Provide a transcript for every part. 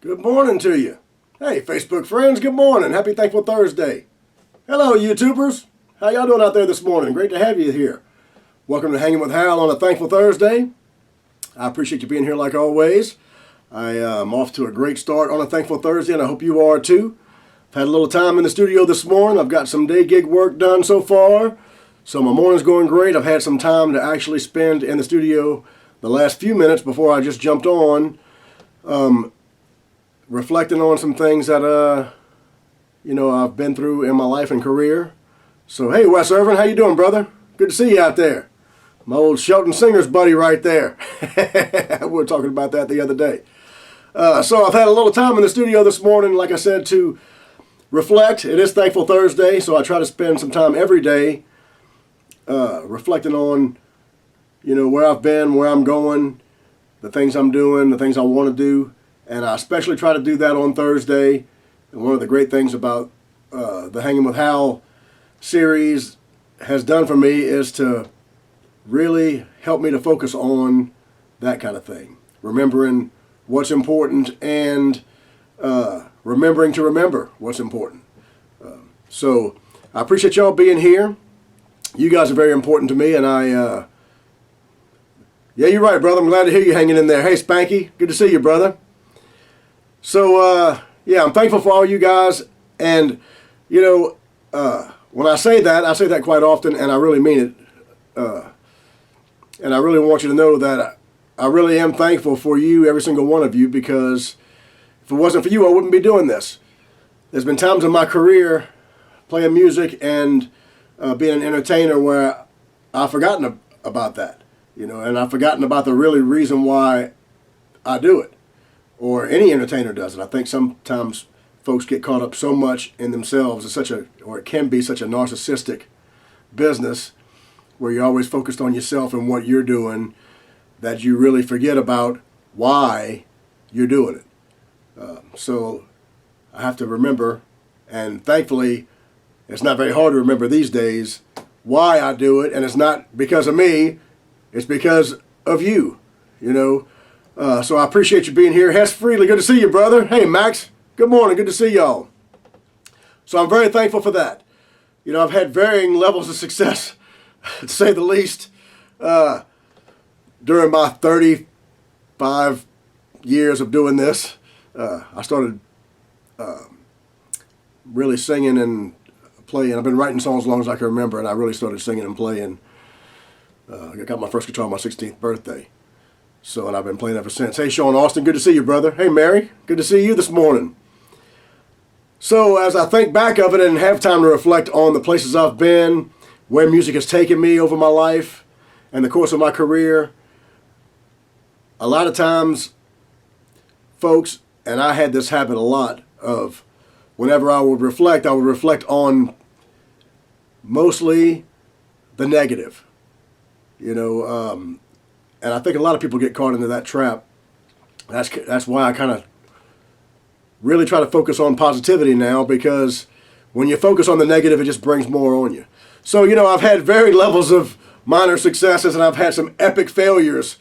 Good morning to you. Hey, Facebook friends, good morning. Happy Thankful Thursday. Hello, YouTubers. How y'all doing out there this morning? Great to have you here. Welcome to Hanging with Hal on a Thankful Thursday. I appreciate you being here like always. I am off to a great start on a Thankful Thursday, and I hope you are too. I've had a little time in the studio this morning. I've got some day gig work done so far, so my morning's going great. I've had some time to actually spend in the studio the last few minutes before I just jumped on, reflecting on some things that I've been through in my life and career. So hey, Wes Irvin, how you doing, brother? Good to see you out there. My old Shelton Singer's buddy right there. We were talking about that the other day. So I've had a little time in the studio this morning, like I said, to reflect. It is Thankful Thursday, so I try to spend some time every day reflecting on, where I've been, where I'm going, the things I'm doing, the things I want to do. And I especially try to do that on Thursday. And one of the great things about the Hanging with Hal series has done for me is to really help me to focus on that kind of thing. Remembering what's important and remembering to remember what's important. So I appreciate y'all being here. You guys are very important to me, and yeah, you're right, brother. I'm glad to hear you hanging in there. Hey, Spanky, good to see you, brother. So, yeah, I'm thankful for all you guys, and, when I say that quite often, and I really mean it, and I really want you to know that I really am thankful for you, every single one of you, because if it wasn't for you, I wouldn't be doing this. There's been times in my career playing music and being an entertainer where I've forgotten about that, and I've forgotten about the really reason why I do it. Or any entertainer does it. I think sometimes folks get caught up so much in themselves. It can be such a narcissistic business where you're always focused on yourself and what you're doing that you really forget about why you're doing it. So I have to remember, and thankfully it's not very hard to remember these days, why I do it. And it's not because of me, it's because of you, So I appreciate you being here. Hess Freely, good to see you, brother. Hey, Max, good morning. Good to see y'all. So I'm very thankful for that. I've had varying levels of success, to say the least, during my 35 years of doing this. I started really singing and playing. I've been writing songs as long as I can remember, and I really started singing and playing. I got my first guitar on my 16th birthday. So, and I've been playing ever since. Hey, Sean Austin, good to see you, brother. Hey, Mary, good to see you this morning. So, as I think back of it and have time to reflect on the places I've been, where music has taken me over my life and the course of my career, a lot of times, folks, and I had this habit a lot of, whenever I would reflect on mostly the negative, and I think a lot of people get caught into that trap. That's why I kind of really try to focus on positivity now, because when you focus on the negative, it just brings more on you. So, I've had varied levels of minor successes, and I've had some epic failures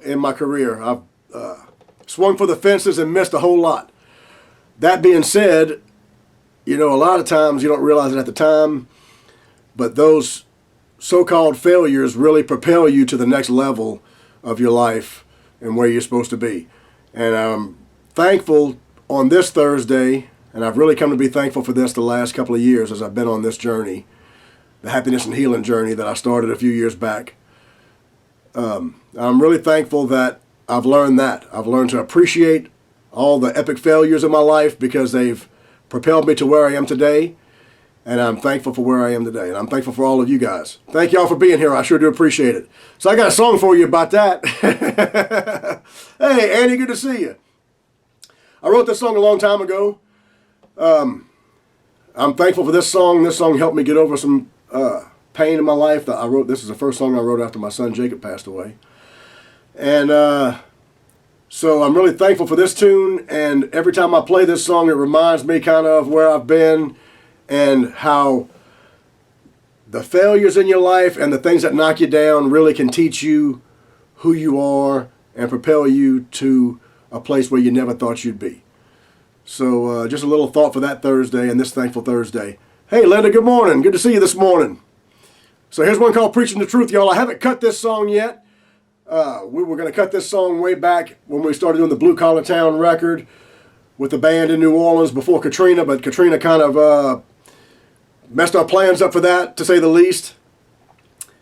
in my career. I've swung for the fences and missed a whole lot. That being said, a lot of times you don't realize it at the time, but those so-called failures really propel you to the next level of your life and where you're supposed to be. And I'm thankful on this Thursday, and I've really come to be thankful for this the last couple of years as I've been on this journey, the happiness and healing journey that I started a few years back. I'm really thankful that I've learned that. I've learned to appreciate all the epic failures in my life because they've propelled me to where I am today. And I'm thankful for where I am today. And I'm thankful for all of you guys. Thank y'all for being here. I sure do appreciate it. So I got a song for you about that. Hey, Annie, good to see you. I wrote this song a long time ago. I'm thankful for this song. This song helped me get over some pain in my life. This is the first song I wrote after my son Jacob passed away. And so I'm really thankful for this tune. And every time I play this song, it reminds me kind of where I've been, and how the failures in your life and the things that knock you down really can teach you who you are and propel you to a place where you never thought you'd be. So just a little thought for that Thursday and this Thankful Thursday. Hey, Linda, good morning. Good to see you this morning. So here's one called Preaching the Truth, y'all. I haven't cut this song yet. We were going to cut this song way back when we started doing the Blue Collar Town record with the band in New Orleans before Katrina, but Katrina kind of messed our plans up for that, to say the least.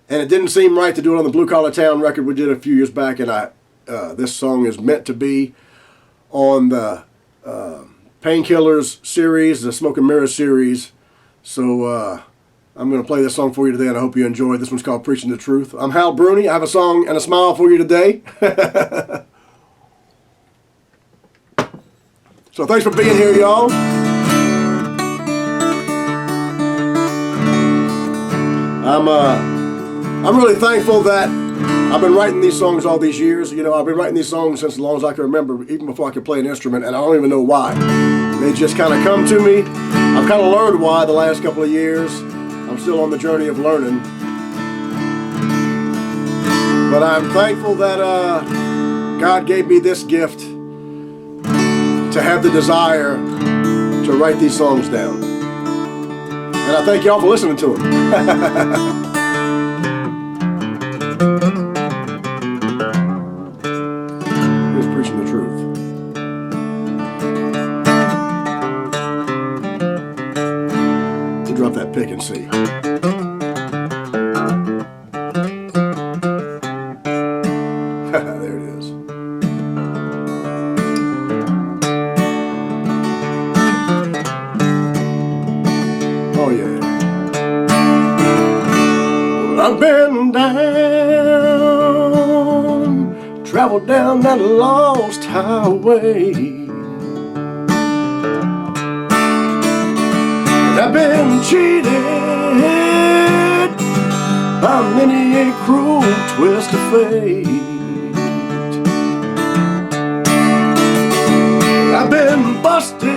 And it didn't seem right to do it on the Blue Collar Town record we did a few years back, and this song is meant to be on the Painkillers series, the Smoke and Mirrors series. So I'm going to play this song for you today, and I hope you enjoy it. This one's called Preaching the Truth. I'm Hal Bruni. I have a song and a smile for you today. So thanks for being here, y'all. I'm really thankful that I've been writing these songs all these years. You know, I've been writing these songs since as long as I can remember, even before I could play an instrument, and I don't even know why. They just kind of come to me. I've kind of learned why the last couple of years. I'm still on the journey of learning. But I'm thankful that God gave me this gift to have the desire to write these songs down. And I thank y'all for listening to them. Here's Preaching the Truth. We'll drop that pick and see. There it is. Oh yeah. Well, I've been down, traveled down that lost highway, and I've been cheated by many a cruel twist of fate. I've been busted,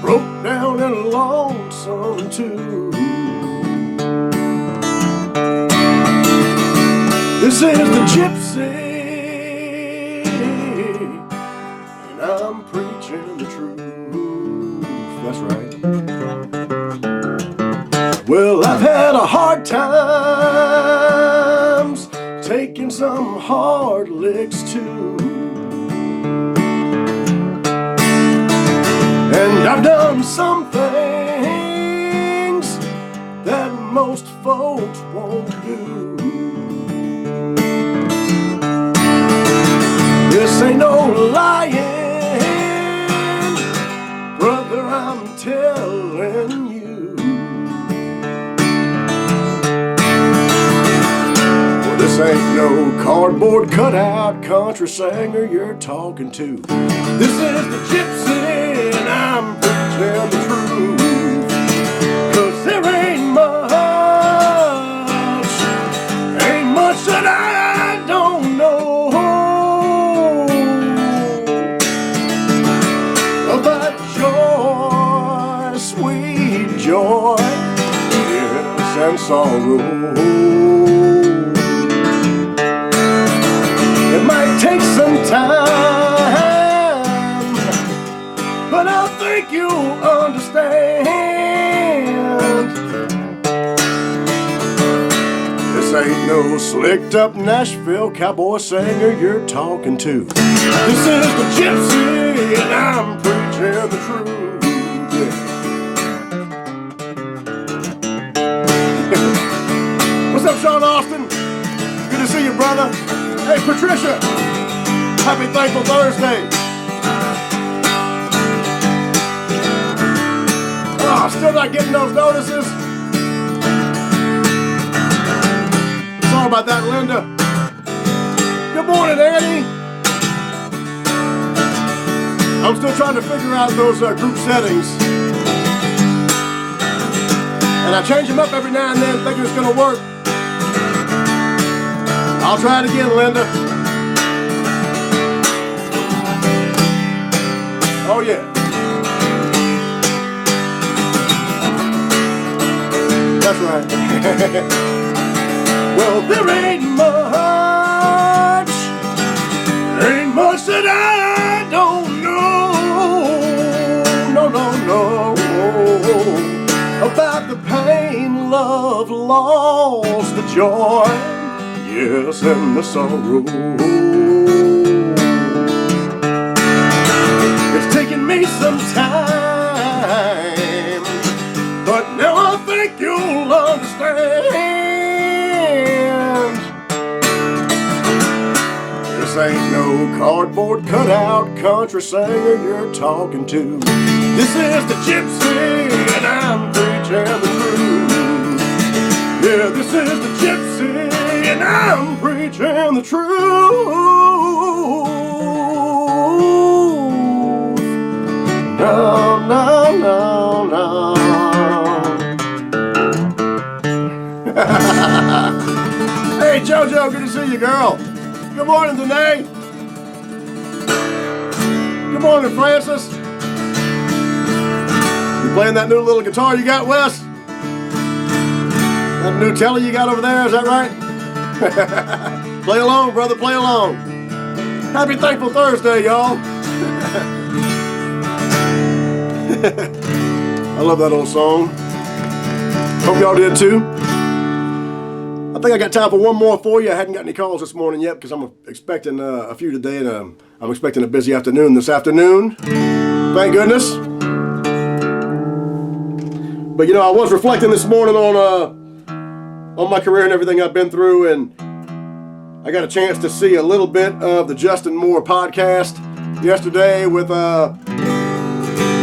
broke down and lonesome too. This is the gypsy, and I'm preaching the truth. That's right. Well, I've had a hard times, taking some hard licks too. And I've done some things that most folks won't do. This ain't no lying, brother, I'm telling you. Well, this ain't no cardboard cutout country singer you're talking to. This is the gypsy, and I'm preaching the truth. 'Cause there ain't much that I don't know about joy, sweet joy, yes, and sorrow. It might take some time, but I think you'll understand. This ain't no slicked up Nashville cowboy singer you're talking to. This is the gypsy, and I'm preaching the truth. Yeah. What's up, Sean Austin? Good to see you, brother. Hey, Patricia, happy Thankful Thursday. Oh, still not getting those notices? Sorry about that, Linda. Good morning, Annie. I'm still trying to figure out those group settings. And I change them up every now and then thinking it's going to work. I'll try it again, Linda. Oh, yeah. That's right. Well, there ain't much that I don't know love lost the joy, yes, and the sorrow. It's taken me some time, but now I think you'll understand. This ain't no cardboard cutout country singer you're talking to. This is the gypsy, and I'm preaching the truth. Yeah, this is the gypsy, and I'm preaching the truth. No, no, no, no. Hey, JoJo, good to see you, girl. Good morning, Danae. Good morning, Francis. You playing that new little guitar you got, Wes? That new telly you got over there, is that right? Play along, brother, play along. Happy Thankful Thursday, y'all. I love that old song. Hope y'all did too. I think I got time for one more for you. I hadn't got any calls this morning yet because I'm expecting a few today, and I'm expecting a busy afternoon this afternoon. Thank goodness. But you know, I was reflecting this morning on my career and everything I've been through, and I got a chance to see a little bit of the Justin Moore podcast yesterday with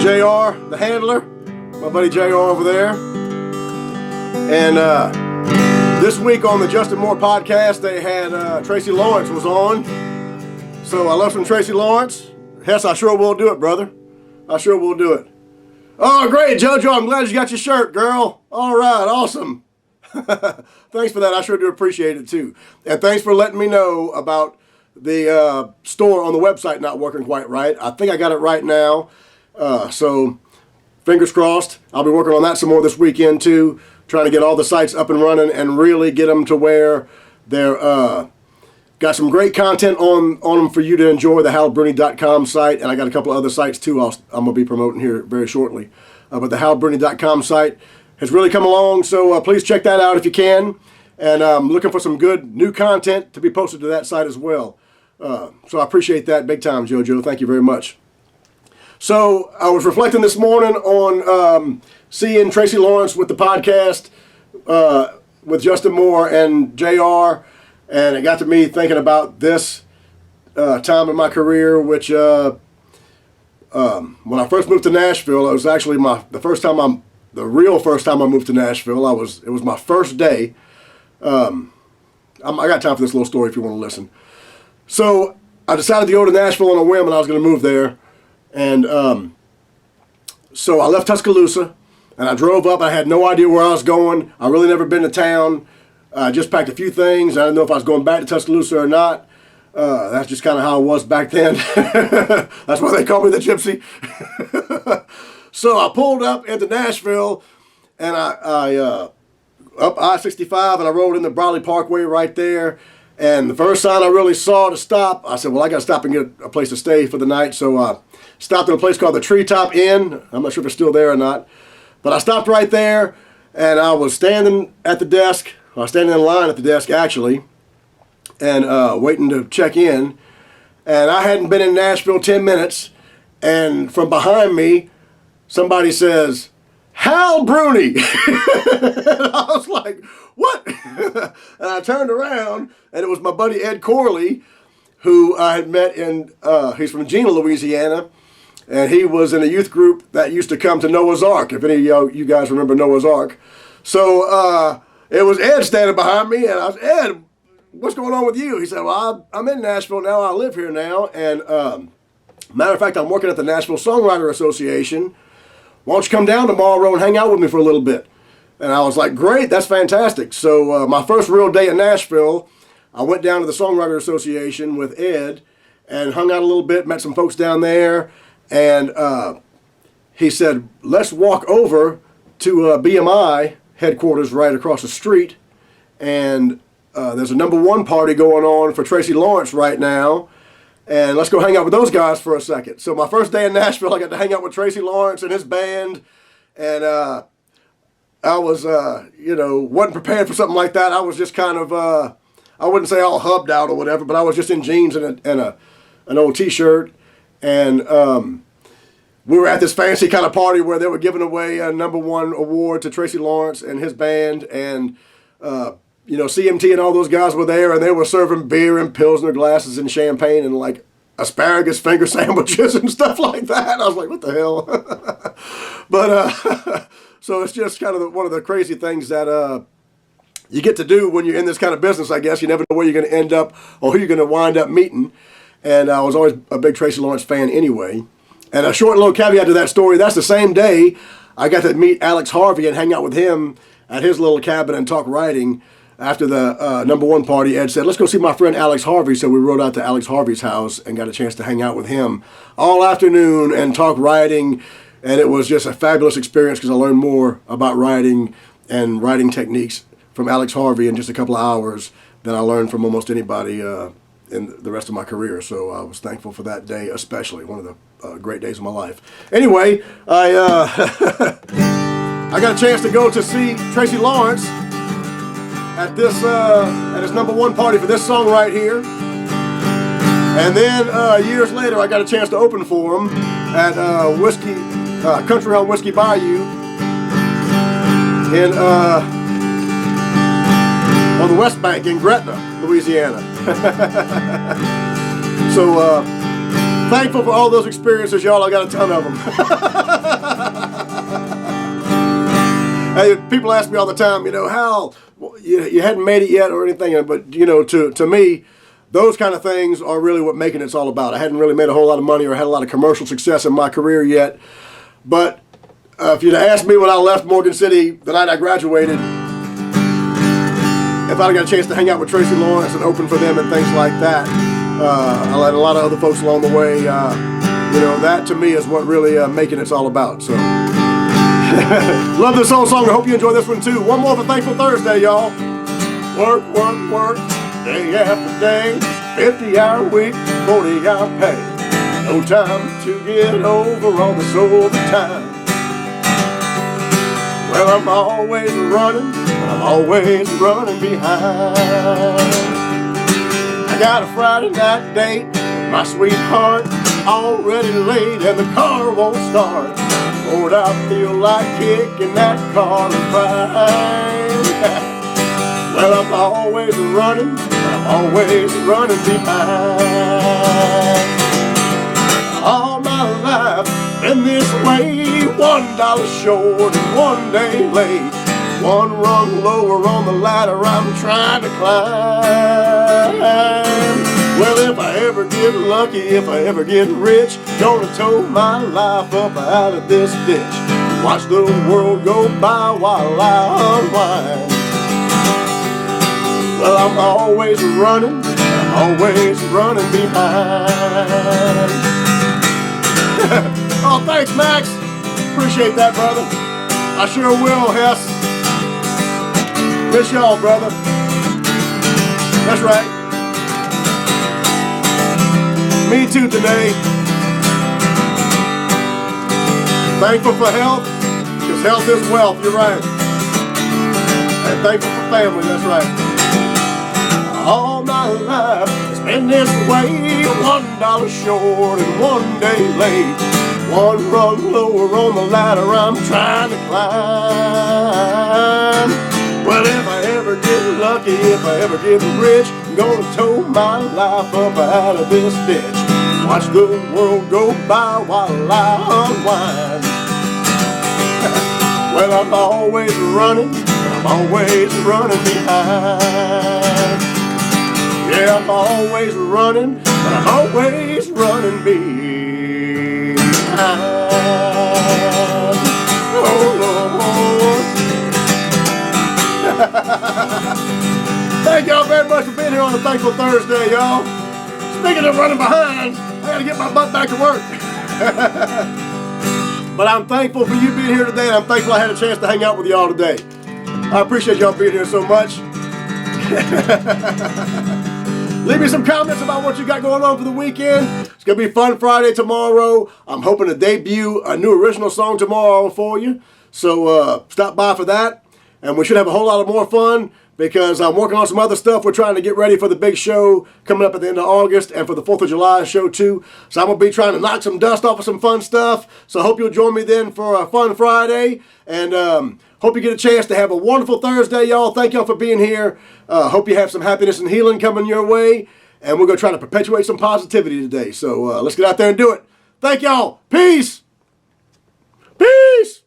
JR, the handler, my buddy JR over there. And this week on the Justin Moore podcast, they had Tracy Lawrence was on. So I love some Tracy Lawrence. Hess, I sure will do it, brother. I sure will do it. Oh, great, JoJo. I'm glad you got your shirt, girl. All right, awesome. Thanks for that. I sure do appreciate it, too. And thanks for letting me know about the store on the website not working quite right. I think I got it right now. So fingers crossed. I'll be working on that some more this weekend, too. Trying to get all the sites up and running and really get them to where they're got some great content on them for you to enjoy, the HalBruni.com site, and I got a couple of other sites too I'm going to be promoting here very shortly. But the HalBruni.com site has really come along, so please check that out if you can. And I'm looking for some good new content to be posted to that site as well. So I appreciate that big time, JoJo. Thank you very much. So I was reflecting this morning on seeing Tracy Lawrence with the podcast with Justin Moore and JR, and it got to me thinking about this time in my career, which when I first moved to Nashville, it was actually the real first time I moved to Nashville. It was my first day. I got time for this little story if you want to listen. So I decided to go to Nashville on a whim, and I was going to move there. And so I left Tuscaloosa, and I drove up. I had no idea where I was going. I really never been to town. I just packed a few things. I didn't know if I was going back to Tuscaloosa or not. That's just kind of how I was back then. That's why they call me the gypsy. So I pulled up into Nashville, and I up I-65, and I rode in the Bradley Parkway right there. And the first sign I really saw to stop, I said, well, I got to stop and get a place to stay for the night. So I stopped at a place called the Treetop Inn. I'm not sure if it's still there or not. But I stopped right there, and I was standing at the desk. I was standing in line at the desk, actually, and waiting to check in. And I hadn't been in Nashville 10 minutes, and from behind me, somebody says, Hal Bruni. And I was like, what? And I turned around, and it was my buddy Ed Corley, who I had met he's from Gina, Louisiana, and he was in a youth group that used to come to Noah's Ark, if any of you guys remember Noah's Ark. So it was Ed standing behind me, and I was, Ed, what's going on with you? He said, well, I'm in Nashville now. I live here now, and matter of fact, I'm working at the Nashville Songwriter Association. Why don't you come down tomorrow and hang out with me for a little bit? And I was like, great, that's fantastic. So my first real day in Nashville, I went down to the Songwriter Association with Ed and hung out a little bit, met some folks down there, and he said, let's walk over to BMI headquarters right across the street, and there's a #1 party going on for Tracy Lawrence right now, and let's go hang out with those guys for a second. So my first day in Nashville, I got to hang out with Tracy Lawrence and his band, and I was, wasn't prepared for something like that. I was just kind of, I wouldn't say all hubbed out or whatever, but I was just in jeans and an old T-shirt. And we were at this fancy kind of party where they were giving away a #1 award to Tracy Lawrence and his band. And, CMT and all those guys were there, and they were serving beer and Pilsner glasses and champagne and like asparagus finger sandwiches and stuff like that. I was like, what the hell? But so it's just kind of one of the crazy things that you get to do when you're in this kind of business, I guess. You never know where you're going to end up or who you're going to wind up meeting. And I was always a big Tracy Lawrence fan anyway. And a short little caveat to that story, that's the same day I got to meet Alex Harvey and hang out with him at his little cabin and talk writing. After the #1 party, Ed said, let's go see my friend Alex Harvey. So we rode out to Alex Harvey's house and got a chance to hang out with him all afternoon and talk writing. And it was just a fabulous experience because I learned more about writing and writing techniques from Alex Harvey in just a couple of hours than I learned from almost anybody in the rest of my career. So I was thankful for that day, especially one of the great days of my life. Anyway, I got a chance to go to see Tracy Lawrence at his #1 party for this song right here. And then years later, I got a chance to open for him at Country Hall Whiskey Bayou on the West Bank in Gretna, Louisiana. So thankful for all those experiences, y'all. I got a ton of them. Hey, people ask me all the time, Hal, you hadn't made it yet or anything, but to me, those kind of things are really what making it's all about. I hadn't really made a whole lot of money or had a lot of commercial success in my career yet, but if you'd asked me when I left Morgan City the night I graduated, if I'd got a chance to hang out with Tracy Lawrence and open for them and things like that, I let a lot of other folks along the way, that to me is what really making it's all about. So. Love this whole song. I hope you enjoy this one too. One more for Thankful Thursday, y'all. Work, work, work, day after day, 50-hour week, 40-hour pay. No time to get over all this overtime. Well, I'm always running, but I'm always running behind. I got a Friday night date with my sweetheart, already late and the car won't start. Lord, I feel like kicking that car and crying. Well, I'm always running, but I'm always running behind. All my life, been this way, $1 short and 1 day late. One rung lower on the ladder I'm trying to climb. Well, if I ever get lucky, if I ever get rich, gonna tow my life up out of this ditch. Watch the world go by while I unwind. Well, I'm always running behind. Oh, thanks, Max. Appreciate that, brother. I sure will, Hess. Miss y'all, brother. That's right. Me too today. Thankful for health, because health is wealth, you're right. And thankful for family, that's right. All my life, it's been this way, $1 short and 1 day late. One rung lower on the ladder I'm trying to climb. Well, if I ever get lucky, if I ever get rich, I'm gonna tow my life up out of this ditch. Watch the world go by while I unwind. Well, I'm always running, I'm always running behind. Yeah, I'm always running, but I'm always running behind. Oh, Lord. Thank y'all very much for being here on a Thankful Thursday, y'all. Speaking of running behind, I gotta get my butt back to work. But I'm thankful for you being here today, and I'm thankful I had a chance to hang out with y'all today. I appreciate y'all being here so much. Leave me some comments about what you got going on for the weekend. It's going to be Fun Friday tomorrow. I'm hoping to debut a new original song tomorrow for you. So stop by for that. And we should have a whole lot of more fun because I'm working on some other stuff. We're trying to get ready for the big show coming up at the end of August and for the 4th of July show too. So I'm going to be trying to knock some dust off of some fun stuff. So I hope you'll join me then for a fun Friday. And hope you get a chance to have a wonderful Thursday, y'all. Thank y'all for being here. Hope you have some happiness and healing coming your way. And we're going to try to perpetuate some positivity today. So let's get out there and do it. Thank y'all. Peace. Peace.